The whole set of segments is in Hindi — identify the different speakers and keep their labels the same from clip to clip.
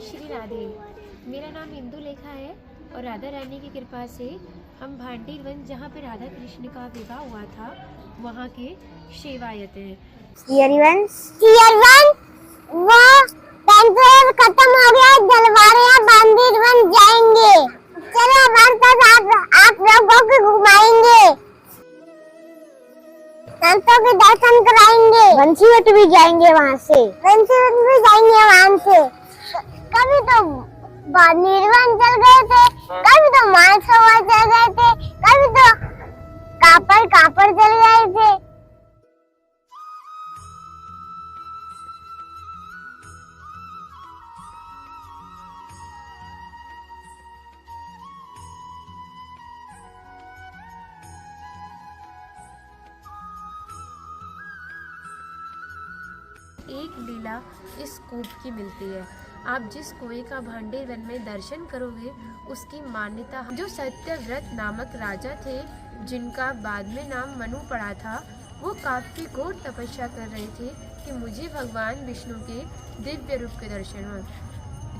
Speaker 1: श्री राधे। मेरा नाम इंदु लेखा है और राधा रानी की कृपा से हम भांडीर वन, जहाँ पे राधा कृष्ण का विवाह हुआ था, वहाँ के सेवायत हैं।
Speaker 2: वो टेंथ खत्म हो गया, जलवारिया भांडीर वन जाएंगे। चलो हमारे साथ आप लोगों को घुमाएंगे, संतों के दर्शन कराएंगे, बंसीवट भी जाएंगे वहाँ से, कभी तो निर्वन चल गए थे, कभी तो मानसरोवर चल गए थे, कभी तो कापड़ चल गए थे।
Speaker 1: एक लीला इस कूप की मिलती है। आप जिस कुएं का भांडीर वन में दर्शन करोगे, उसकी मान्यता, जो सत्यव्रत नामक राजा थे, जिनका बाद में नाम मनु पड़ा था, वो काफी घोर तपस्या कर रहे थे कि मुझे भगवान विष्णु के दिव्य रूप के दर्शन हो।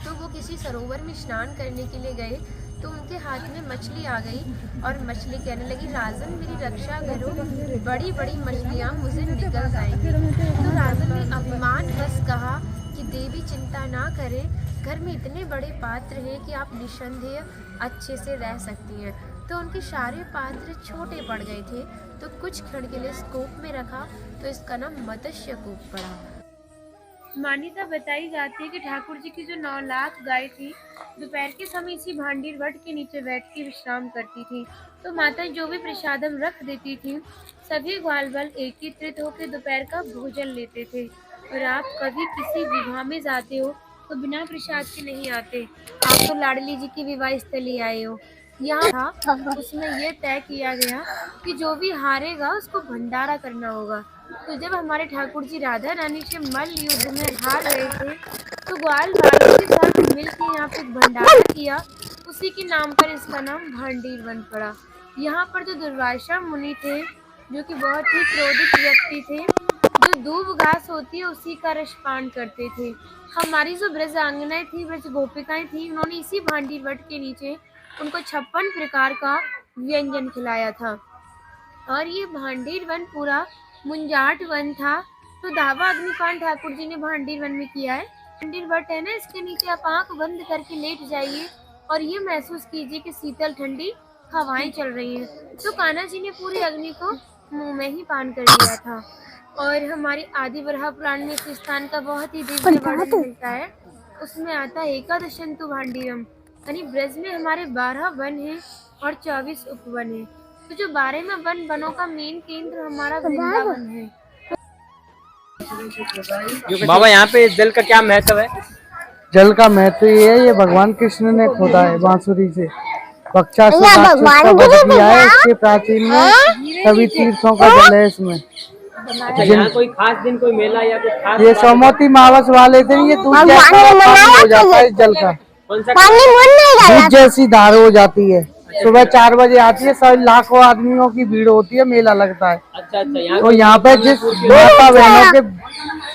Speaker 1: तो वो किसी सरोवर में स्नान करने के लिए गए, तो उनके हाथ में मछली आ गई और मछली कहने लगी, राजन मेरी रक्षा करो, बड़ी बड़ी मछलियाँ मुझे निकल जाएंगी। तो राजन ने अभिमानवश कहा कि देवी चिंता ना करें, घर में इतने बड़े पात्र हैं कि आप निसंदेह अच्छे से रह सकती हैं। तो उनके सारे पात्र छोटे पड़ गए थे, तो कुछ क्षण के लिए इस कूप में रखा, तो इसका नाम मत्स्य कूप पड़ा। मान्यता बताई जाती है कि ठाकुर जी की जो 9 लाख गाय थी, दोपहर के समय इसी भांडीर वट के नीचे बैठ के विश्राम करती थी। तो माता जो भी प्रसादम रख देती थी, सभी ग्वाल बल एकत्रित होकर दोपहर का भोजन लेते थे। और आप कभी किसी विवाह में जाते हो तो बिना प्रसाद के नहीं आते। आप तो लाडली जी की विवाह स्थली आए हो। यहाँ था, उसमें यह तय किया गया कि जो भी हारेगा उसको भंडारा करना होगा। तो जब हमारे ठाकुर जी राधा रानी से मल्ल युद्ध में हार गए थे, तो ग्वाल वालों के साथ मिलकर यहाँ पे भंडारा किया। उसी के नाम पर इसका नाम भांडीर वन पड़ा। यहाँ पर जो दुर्वासा मुनि थे, जो कि बहुत ही क्रोधित व्यक्ति थे, जो दूब घास होती है उसी का रस पान करते थे। हमारी जो ब्रजांगनाएं थी, ब्रज गोपिकाएं थी, उन्होंने इसी भांडीर वट के नीचे उनको 56 प्रकार का व्यंजन खिलाया था। और ये भांडीर वन पूरा मुंजाट वन था। तो दावा अग्निपान ठाकुर जी ने भांडीर वन में किया है। भांडीर वट है ना, इसके नीचे आप आंख बंद करके लेट जाइए और ये महसूस कीजिए कि शीतल ठंडी हवाएं चल रही हैं। तो कान्हा जी ने पूरी अग्नि को मुंह में ही पान कर लिया था। और हमारी आदि वराह पुराण में इस स्थान का बहुत ही दिव्य वर्णन मिलता है। उसमें आता है एकादशंतु भांडीरम, यानी ब्रज में हमारे 12 वन हैं और 24 उपवन हैं। तो जो 12 वनों का मेन केंद्र हमारा वृंदावन है।
Speaker 3: बाबा यहाँ पे जल का क्या महत्व है?
Speaker 4: जल का महत्व ये है, ये भगवान कृष्ण ने खोदा है बांसुरी से, बक्सासुर राक्षस का वध किया है। इसके प्राचीन में सभी तीर्थों का जल है इसमें।
Speaker 3: अच्छा, यहाँ कोई खास दिन, कोई मेला या कुछ खास?
Speaker 4: ये सोमवती मावस वाले दिन ये दूध जैसा हो जाता है इस जल का, दूध जैसी धार हो जाती है। सुबह 4 बजे आती है, सभी लाखों आदमियों की भीड़ होती है, मेला लगता है।
Speaker 3: अच्छा,
Speaker 4: तो यहाँ पे जिस माता बहनों के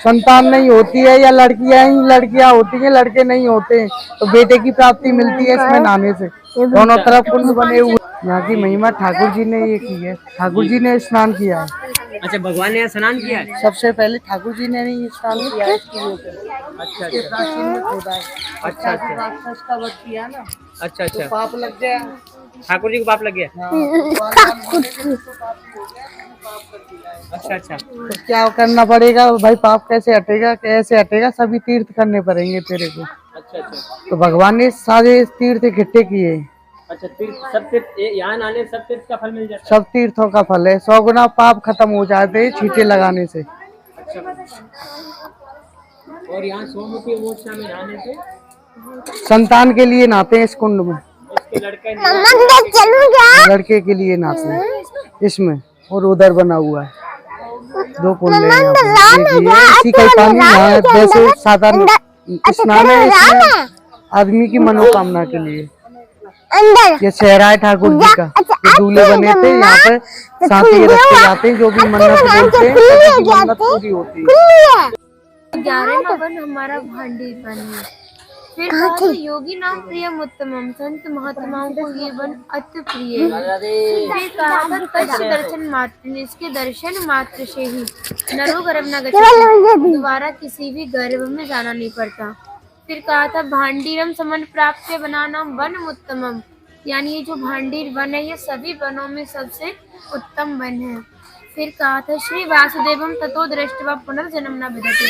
Speaker 4: संतान नहीं होती है या लड़कियां होती हैं, लड़के नहीं होते हैं, तो बेटे की प्राप्ति मिलती है इसमें नहाने से। दोनों तरफ कुंड बने हुए। यहाँ की महिमा ठाकुर जी ने ये की है, ठाकुर जी ने स्नान किया है।
Speaker 3: अच्छा, भगवान ने यहाँ स्नान किया है?
Speaker 4: सबसे पहले ठाकुर जी ने नहीं स्नान किया है इसकी वजह से।
Speaker 3: अच्छा,
Speaker 4: इसके प्राचीन में खोदा है।
Speaker 3: अच्छा,
Speaker 4: राक्षस का वध किया ना,
Speaker 3: अच्छा,
Speaker 4: तो पाप लग गया,
Speaker 3: ठाकुर जी को पाप लग गया। अच्छा,
Speaker 4: तो क्या करना पड़ेगा भाई? पाप कैसे हटेगा, कैसे हटेगा? सभी तीर्थ करने पड़ेंगे तेरे को।
Speaker 3: अच्छा।
Speaker 4: तो भगवान ने सारे तीर्थ इकट्ठे किए।
Speaker 3: अच्छा, सब तीर्थ यहाँ नहाने, सब तीर्थ का फल मिल जाता है?
Speaker 4: सब तीर्थों का फल है, 100 गुना पाप खत्म हो जाते हैं छींटे लगाने से।
Speaker 3: अच्छा। और यहाँ सोमवती मोक्षा में नहाने से
Speaker 4: संतान के लिए नहाते हैं इस कुंड में।
Speaker 3: इसके
Speaker 4: लड़के के लिए नहाते हैं इसमें। और उधर बना हुआ है 2 कुंड है यहाँ पे। इसी का पानी यहाँ जैसे साधारण स्नान है, इसमें आदमी की मनोकामना के लिए। ये सेहरा है ठाकुर जी का, ये दूल्हे बने थे। यहाँ पे साथी रखे जाते हैं, जो भी मन्नत बोलते हैं मन्नत पूरी होती है।
Speaker 1: 11वां वन हमारा भांडीर वन है। फिर कहा था योगी नाम प्रियम उत्तमम, संत महात्माओं को ये वन अति प्रिय है। फिर कहा था कच्छ दर्शन मात्र, इसके दर्शन मात्र से ही नरो गर्भ न गच्छति, दोबारा किसी भी गर्भ में जाना नहीं पड़ता। फिर कहा था भांडीरम समन प्राप्त बनाना वन उत्तमम, यानी ये जो भांडीर वन है ये सभी वनों में सबसे उत्तम वन है। फिर कहा था श्री वासुदेवम ततो दृष्टवा पुनर्जन्म न विदते,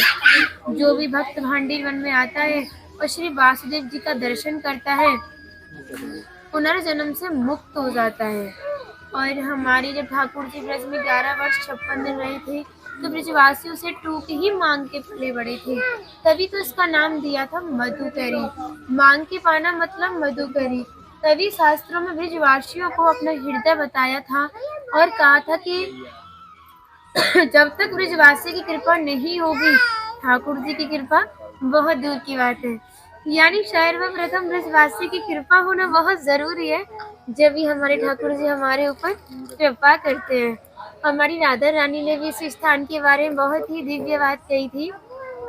Speaker 1: जो भी भक्त भांडीर वन में आता है और श्री वासुदेव जी का दर्शन करता है पुनर्जन्म से मुक्त हो जाता है। और हमारी जब ठाकुर जी ब्रज में 11 वर्ष 56 दिन रहे थे तो ब्रजवासियों से टूक ही मांग के पले बड़े थे, तभी तो इसका नाम दिया था मधुकरी। मांग के पाना मतलब मधुकरी। तभी शास्त्रों में ब्रजवासियों को अपना हृदय बताया था और कहा था कि जब तक ब्रजवासी की कृपा नहीं होगी ठाकुर जी की कृपा बहुत दूर की बात है। यानी सर्वप्रथम ब्रजवासी की कृपा होना बहुत जरूरी है, जब भी हमारे ठाकुर जी हमारे ऊपर कृपा करते हैं। हमारी राधा रानी ने भी इस स्थान के बारे में बहुत ही दिव्य बात कही थी।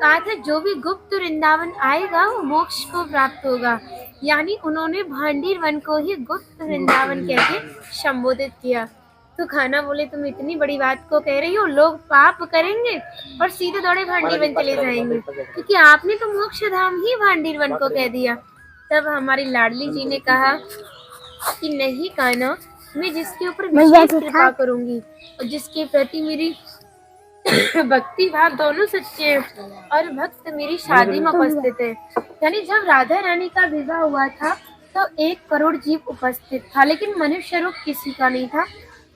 Speaker 1: कहा था जो भी गुप्त वृंदावन आएगा वो मोक्ष को प्राप्त होगा, यानी उन्होंने भांडीर वन को ही गुप्त वृंदावन कह के संबोधित किया। तो खाना बोले तुम इतनी बड़ी बात को कह रही हो, लोग पाप करेंगे और सीधे दौड़े भांडीर वन चले जाएंगे, क्योंकि आपने तो मोक्ष धाम ही भांडीर वन को कह दिया। तब हमारी लाडली जी ने कहा कि नहीं कान्हा, मैं जिसके ऊपर विशेष कृपा करूंगी और जिसके प्रति मेरी भक्ति भाव दोनों सच्चे हैं और भक्त मेरी शादी में उपस्थित है। यानी जब राधा रानी का विवाह हुआ था तो 1 करोड़ जीव उपस्थित था, लेकिन मनुष्य रूप किसी का नहीं था।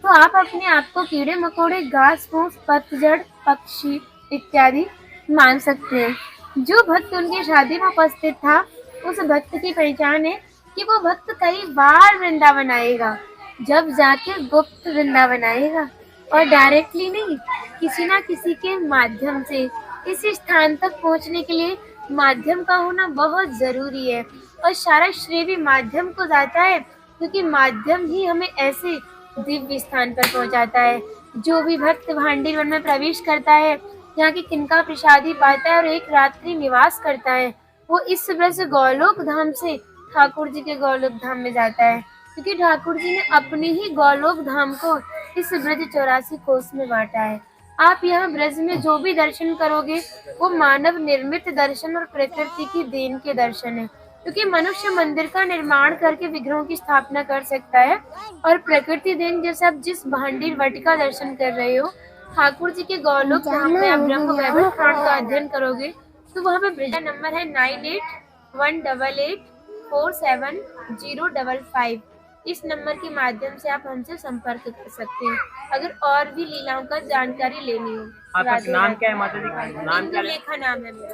Speaker 1: तो आप अपने आप को कीड़े मकोड़े, घास फूस, पतझड़, पक्षी इत्यादि मान सकते हैं। जो भक्त उनकी शादी में उपस्थित था उस भक्त की पहचान है कि वो भक्त कई बार वृंदावन आएगा, जब जाके गुप्त वृंदावन आएगा और डायरेक्टली नहीं, किसी ना किसी के माध्यम से। इस स्थान तक पहुंचने के लिए माध्यम का होना बहुत जरूरी है और सारा श्रेय भी माध्यम को जाता है, क्योंकि माध्यम ही हमें ऐसे दिव्य स्थान पर पहुंचाता है। जो भी भक्त भांडीर वन में प्रवेश करता है, यहाँ की किनका प्रसादी पाता है और एक रात्रि निवास करता है, वो इस ब्रज गौलोक धाम से ठाकुर जी के गौलोक धाम में जाता है, क्योंकि ठाकुर जी ने अपने ही गौलोक धाम को इस ब्रज 84 कोस में बांटा है। आप यहाँ ब्रज में जो भी दर्शन करोगे वो मानव निर्मित दर्शन और प्रकृति की देन के दर्शन है, क्योंकि मनुष्य मंदिर का निर्माण करके विग्रहों की स्थापना कर सकता है और प्रकृति देन जैसे आप जिस भांडीर वट का दर्शन कर रहे हो, ठाकुर जी के गौलोक धाम में आप ब्रह्म वैभव कांड का अध्ययन करोगे तो वहाँ पे ब्रज नंबर है 9818847055। इस नंबर के माध्यम से आप हमसे संपर्क कर सकते हैं अगर और भी लीलाओं का जानकारी लेनी हो।
Speaker 3: आपका नाम क्या है माता जी का? नाम क्या है?
Speaker 1: इंदुलेखा नाम है मेरा।